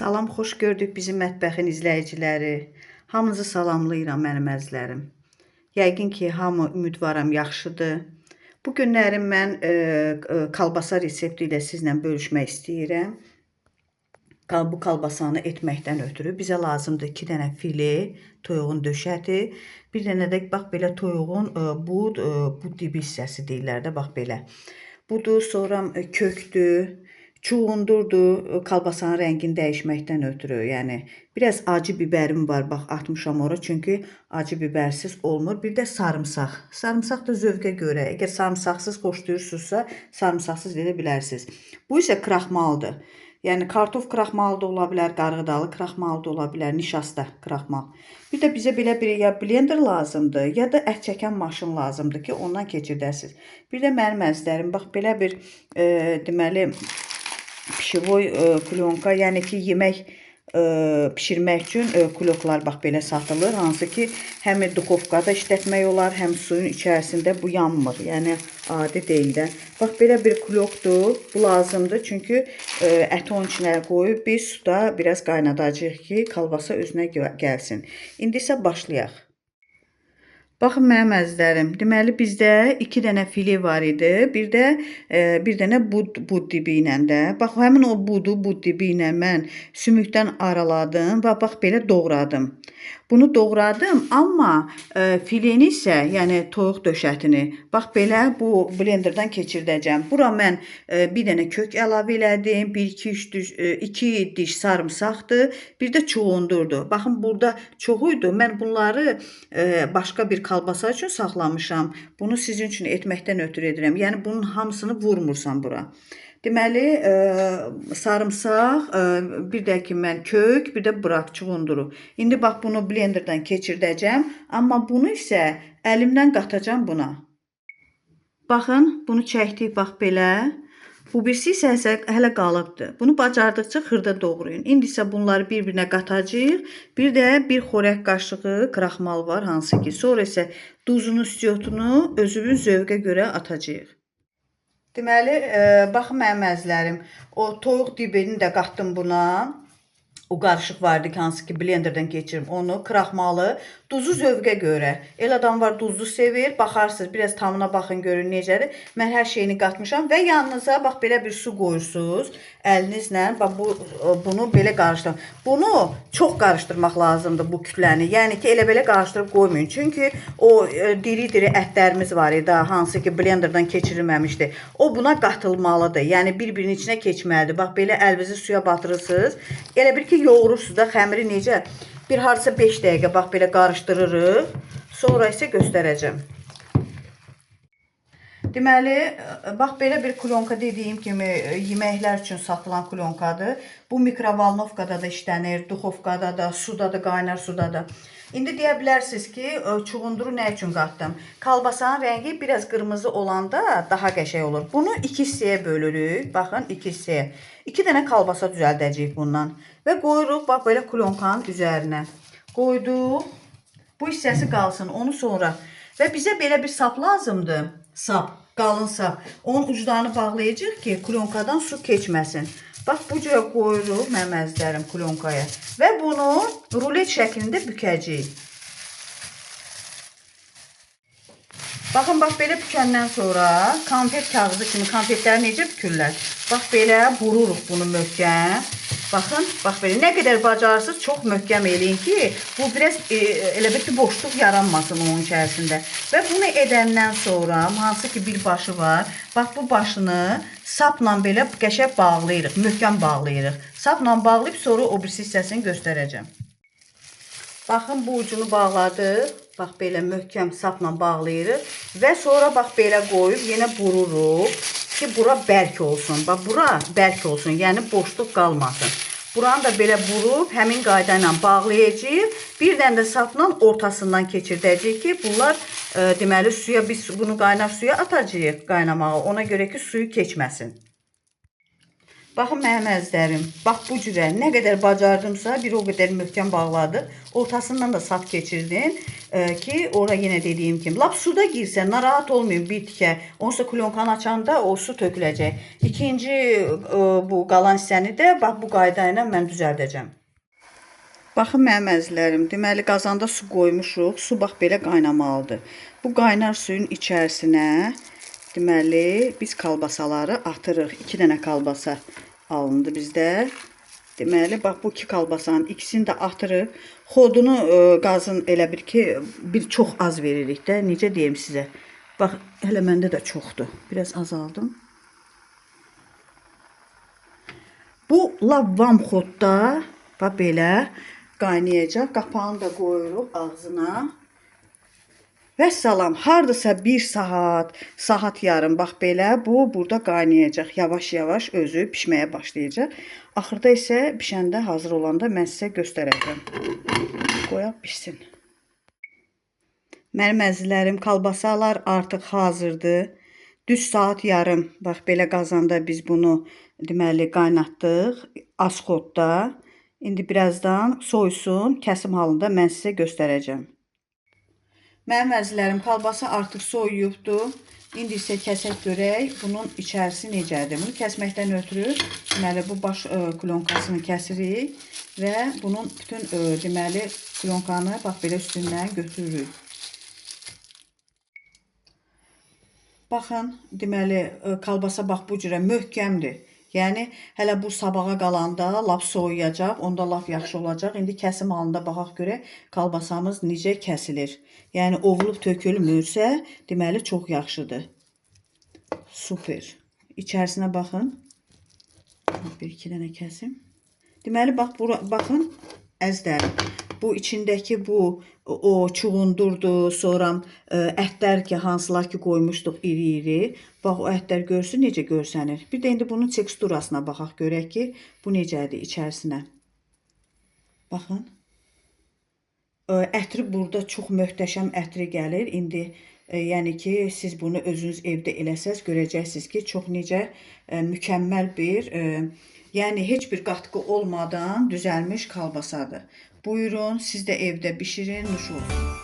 Salam, xoş gördük bizim mətbəxin izləyiciləri. Hamınızı salamlayıram mənim əzizlərim. Yəqin ki, hamı ümidvaram yaxşıdır. Bu günlərim mən kalbasa resepti ilə sizlə bölüşmək istəyirəm. Bu kalbasanı etməkdən ötürü bizə lazımdır 2 dənə file, toyuğun döşəti, bir dənə də bax belə toyuğun bud dibi hissəsi deyirlər də, bax belə. Budur, sonra kökdür, çuğundurdur, kalbasanın rəngini dəyişməkdən ötürü. Yəni biraz acı bibərim var, bax atmışam ora, çünki acı bibərsiz olmur. Bir də sarımsaq. Sarımsaq da zövqə görə. Əgər sarımsaqsız xoşlayırsınızsa, sarımsaqsız edə bilərsiniz. Bu isə kraxmaldır. Yəni kartof kraxmalı da ola bilər, qarğıdalı kraxmalı da ola bilər, nişasta kraxmal. Bir də bizə belə bir ya blender lazımdır, ya da ət çəkən maşın lazımdır ki, ondan keçirdəsiniz. Bir də mənim əzizlərim, bax belə bir deməli pişivoy plyonka, yəni ki, yemək pişirmək üçün kuloklar bax belə satılır. Hansı ki, həm duxovkada işlətmək olar, həm suyun içərisində bu yanmır. Yəni adi deyil də. Bax belə bir kulokdur. Bu lazımdır. Çünki əti onun içinə qoyub biz suda biraz qaynadacağıq ki, kalbasa özünə gəlsin. İndi isə başlayaq. Baxın mənim əzizlərim, deməli bizdə 2 dənə file var idi, bir də bir dənə bud dibi ilə də. Bax həmin o bud dibi ilə mən sümükdən araladım və bax belə doğradım. Bunu doğradım, amma fileni isə, yəni toyuq döşətini, bax belə bu blenderdan keçirdəcəm. Bura mən bir dənə kök əlavə elədim, 2 diş sarımsaqdır, bir də çuğundurdur. Baxın, burada çoxuydu. Mən bunları başqa bir kalbasa üçün saxlamışam. Bunu sizin üçün etməkdən ötürü edirəm. Yəni bunun hamısını vurmursam bura. Deməli, sarımsaq, bir də ki, mən kök, bir də bırak çuğunduru. İndi bax, bunu blenderdan keçirdəcəm, amma bunu isə əlimdən qatacam buna. Baxın, bunu çəkdik, bax belə. Bu birisi isə hələ qalıbdır. Bunu bacardıqca xırda doğrayın. İndi isə bunları bir-birinə qatacağıq. Bir də bir xörək qaşığı kraxmal var, hansı ki. Sonra isə duzunu, siyotunu özünün zövqə görə atacağıq. Deməli, baxın mənim əzizlərim, o toyuq dibini də qatdım buna. O qarışıq vardı ki, hansı ki, blenderdan keçirim onu, kraxmalı, duzu zövqə görə. El adam var, duzlu sevir, baxarsınız, biraz tamına baxın, görün necədir. Mən hər şeyini qatmışam və yanınıza bax belə bir su qoyursunuz, əlinizlə, bax bunu belə qarışdırın. Bunu çox qarışdırmaq lazımdır, bu kütləni. Yəni ki, elə belə qarışdırıb qoymayın. Çünki o diri-diri ətlərimiz var idi, hansı ki, blenderdan keçirilməmişdi. O buna qatılmalıdır, yəni bir-birinin içinə keçməlidir. Bax belə əlinizi suya batırırsınız. Elə bir ki, yoğurursunuz da xəmiri necə? Bir harca 5 dəqiqə bax belə qarışdırırıq. Sonra isə göstərəcəm. Deməli, bax belə bir kulyonka dediyim kimi yeməklər üçün satılan kulyonkadır. Bu mikrovalnovkada da işlənir, duxovkada da, suda da, qaynar suda da. İndi deyə bilərsiniz ki, çuğunduru nə üçün qatdım? Kalbasanın rəngi biraz qırmızı olanda daha qəşəng olur. Bunu 2 hissəyə bölürük. Baxın, 2 hissəyə. 2 dənə kalbasa düzəldəcəyik bundan. Və qoyuruq, bax belə kulyonkanın üzərinə. Qoyduq. Bu hissəsi qalsın. Onu sonra. Və bizə belə bir sap lazımdır. Sap, qalın sap. Onun uclarını bağlayacaq ki, kulyonkadan su keçməsin. Bax, bu cürə qoyuruq mənim əzizlərim kulyonkaya. Və bunu rulet şəklində bükəcəyik. Baxın, bax, belə bükəndən sonra konfet kağızı kimi konfetləri necə bükürlər? Bax, belə vururuq bunu möhkəm. Baxın, bax belə. Nə qədər bacarırsınız, çox möhkəm eləyin ki, bu biraz elə bir ki, boşluq yaranmasın onun içərisində. Və bunu edəndən sonra, hansı ki, bir başı var, bax bu başını sapla belə qəşəng bağlayırıq, möhkəm bağlayırıq. Sapla bağlayıb sonra o birisi hissəsini göstərəcəm. Baxın, bu ucunu bağladıq. Bax, belə möhkəm sapla bağlayırıq. Və sonra bax, belə qoyub yenə vururuq ki, bura bərk olsun. Bax, bura bərk olsun, yəni boşluq qalmasın. Buranı da belə vurub, həmin qayda ilə bağlayacağıq. Bir dənə də sapla ortasından keçirdəcəyik ki, bunlar deməli suya, biz bunu qaynar suya atacağıq qaynamağa. Ona görə ki, suyu keçməsin. Baxın mənim əzizlərim, bax bu cürə nə qədər bacardımsa bir o qədər möhkəm bağladı. Ortasından da sap keçirdim ki, ora yenə dediyim kimi, lap suda girsə narahat olmayın bir tikə. Onsuz da plyonkanı açanda o su töküləcək. İkinci bu qalan hissəni də bax bu qayda ilə mən düzəldəcəm. Baxın mənim əzizlərim, deməli qazanda su qoymuşuq. Su bax belə qaynamalıdır. Bu qaynar suyun içərisinə deməli biz kalbasaları atırıq. 2 dənə kalbasa alındı bizdə. Deməli bax bu 2 kalbasanın ikisini də atırıq. Xodunu qazın elə bir ki, bir çox az veririk də. Necə deyim sizə? Bax hələ məndə də çoxdur. Biraz azaldım. Bu lavam xodda bax belə qaynayacaq. Qapağını da qoyuruq ağzına. Vəssalam, hardasa 1 saat, saat yarım bax belə bu burada qaynayacaq. Yavaş-yavaş özü pişməyə başlayacaq. Axırda isə pişəndə hazır olanda mən sizə göstərəcəm. Qoyaq pişsin. Mənim əzizlərim, kalbasalar artıq hazırdır. Düz saat yarım bax belə qazanda biz bunu deməli qaynatdıq. Az xodda. İndi birazdan soysun, kəsim halında mən sizə göstərəcəm. Mənim əzizlərim, kalbasa artıq soyuyubdur. İndi isə kəsək görək bunun içərisi necədir. Bunu kəsməkdən ötürü deməli bu baş klonkasını kəsirik və bunun bütün deməli klonkanı bax belə üstündən götürürük. Baxın, deməli kalbasa bax bu cürə möhkəmdir. Yəni hələ bu sabağa qalanda lap soyuyacaq, onda lap yaxşı olacaq. İndi kəsim halında baxaq görək kalbasamız necə kəsilir. Yəni ovulub tökülmürsə, deməli çox yaxşıdır. Super. İçərisinə baxın. Bir-iki dənə kəsim. Deməli bax baxın əzizlərim. Bu içindəki bu o çuğundurdu, sonra ətlər ki hansılar ki qoymuşduq iri-iri. Bax o ətlər görsün necə görsənir. Bir də indi bunun teksturasına baxaq görək ki, bu necədir içərisinə. Baxın. Ətri burada çox möhtəşəm ətri gəlir. İndi yəni ki, siz bunu özünüz evdə eləsəz görəcəksiniz ki, çox necə mükəmməl bir yəni heç bir qatqı olmadan düzəlmiş kalbasadır. Buyurun, siz də evdə bişirin, nuş olsun.